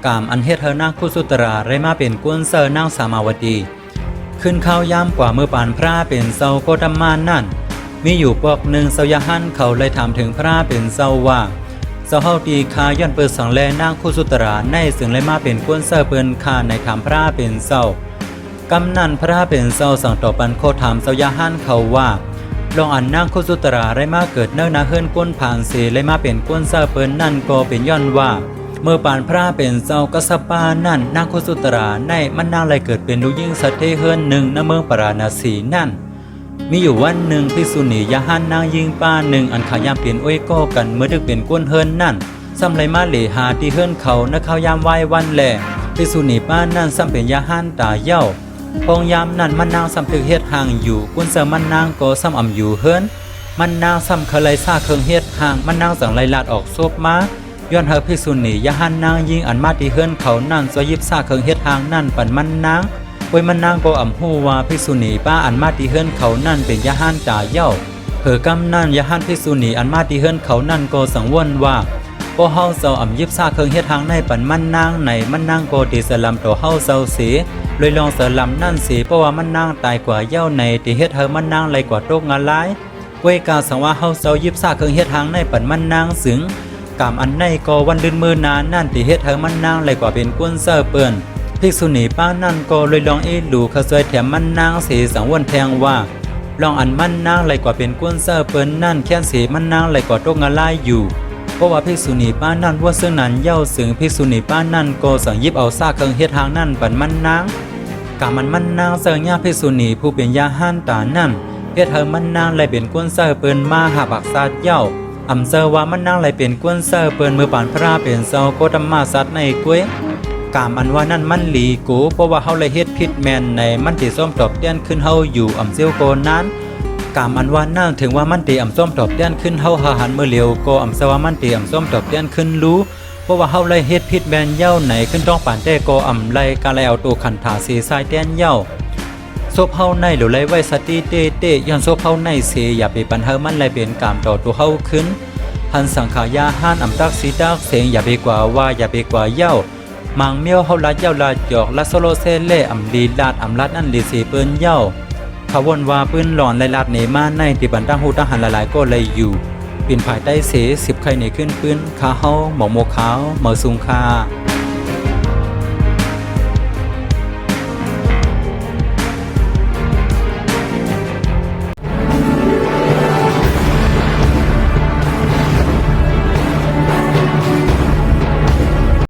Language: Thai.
กามอันเฮ็ดเฮอนางคุสุตราไรมาเป็นกวนเซอร์นางสามาวดีขึ้นข้าวย่ำกว่ามือปานพระเป็นเซาโกตัมมานนั่นมีอยู่ปอกหนึ่งเซายาหันเขาเลยถามถึงพระเป็นเซาว่าเซาเฮาตีคาย้อนเปิดสังแลนางคุสุตราในซึ่งไรมาเป็นกวนเซอร์เปิ้นคาในถามพระเป็นเซากำนันพระเป็นเซาสั่งต่อปันโคถามเซายาหันเขาว่าลองอันนางคุสุตราไรมาเกิดเนิ่งนาเฮิรนก้นผ่านเสไรมาเป็นกวนเซอร์เปิ้นนั่นก็เป็นย้อนว่าเมื่อปานพระเป็นเจ้ากัสปานั่นนางคุสุตราในมันนางเลยเกิดเป็นลูกยิ่งสัตเทเฮิรนหนึ่งณเมืองปราณสีนั่นมีอยู่วันหนึ่งภิกษุณียะหันนางยิงป้าหนึ่งอันขายามเปลี่ยนอ้อยก็กันเมื่อดึกเป็นก้นเฮิรนนั่นซ้ำไรมาเหลหาที่เฮิรนเขาณข้าวยามไหว้วันแลภิกษุณีป้านั่นซ้ำเป็นยะหันตาเย้าปองยามนั่นมันนางซ้ำถึกเฮ็ดห่างอยู่กุนเสมันนางก็ซ้ำอ่ำอยู่เฮิรนมันนางซ้ำเคยไลซ่าเคิงเฮ็ดห่างมันนางสั่งไลลาดออกซบมาย้อนเฮาภิกษุณียะหันนางยิงอันมาที่เฮือนเขานั่นซอยยิบซาเคิงเฮ็ดทางนั่นปันมันนางโวยมันนางก็อ่ำฮู้ว่าภิกษุณีป้าอันมาที่เฮือนเขานั่นเป็นยะหันตาเย้าเผอกำนั่นยะหันภิกษุณีอันมาที่เฮือนเขานั่นก็สังวนว่าก็เฮาเซาอ่ำยิบซาเคิงเฮ็ดทางในปันมันนางในมันนางก็ติสลัมต่อเฮาเซาเสียเลยลองสลัมนั่นสิเพราะว่ามันนางตายกว่าเย้าในที่เฮ็ดเฮามันนางไหลกว่าโตกงาหลายเวยกาสังว่าเฮาเซายิบซาเคิงเฮ็ดทางในปันมันนางสึงกามอันในก็วันดืนมือนานนั่นที่เฮ็ดให้มันนางเลยกว่าเป็นกุนเซอร์เปิ้นภิกษุณีป้านั่นก็เลยลองดูเขาสวยแถมมันนางสีสังวนแทงว่าลองอันมันนางเลยกว่าเป็นกุนเซอร์เปิ้นนั่นแค่นสีมันนางเลยกว่าตกงาลายอยู่เพราะว่าภิกษุณีป้านั่นว่าซึ่งนั้นเย้าสึงภิกษุณีป้านั่นก็สั่งยิบเอาซากเครื่องเฮ็ดทางนั่นปันมันนางกามันนางเสิงญาภิกษุณีผู้เป็นยาหันตานั่นเฮ็ดให้มันนางเลยเป็นกุนเซอร์เปิ้นมาหาบักซาดเย้าอำเซอว่ามันนางไหลเป็นกวนเซอร์เปิ้นมือปานพระเป็นเซาโกตัมมาสัตในกวยกามอันว่านั่นมันหลีกูเพราะว่าเฮาเลยเฮ็ดผิดแม่นในมันติส้มตอบแต้นขึ้นเฮาอยู่อำเซียวโกนั้นกามอันว่านั่นถึงว่ามันติอำส้มตอบแต้นขึ้นเฮาหาหันมือเหลียวก็อำเซว่ามันติอำส้มตอบแต้นขึ้นรู้เพราะว่าเฮาเลยเฮ็ดผิดแม่นเย้าไหนขึ้นต้องปานแต่ก็อำไลกาไลเอาตัวขันถาสีสายแต้นเย้าซบเฮาในหรือไลไว้สติเตย้อนซบเฮาในเสอย่าไปปันเฮามันไลเป็นกามต่อตัวเฮาขึ้นหันสังขายาห้านอำตักสีตักเสียงอย่าไปกว่าว่าอย่าไปกว่าเย้ามังเมียวเฮาลาเย้าลาจอกลาโซโลเซเล่อำลีลาดอำลัดนั่นลีสีเปิ้นเย้าขวนว่าปืนหลอนไลลาดเนมาในที่บันตั้งหูทหารหลายๆก็เลยอยู่ปิ่นภายใต้เส10ไข่ในขึ้นปืนคาเฮาหมอกโมขาวหมอซุงคา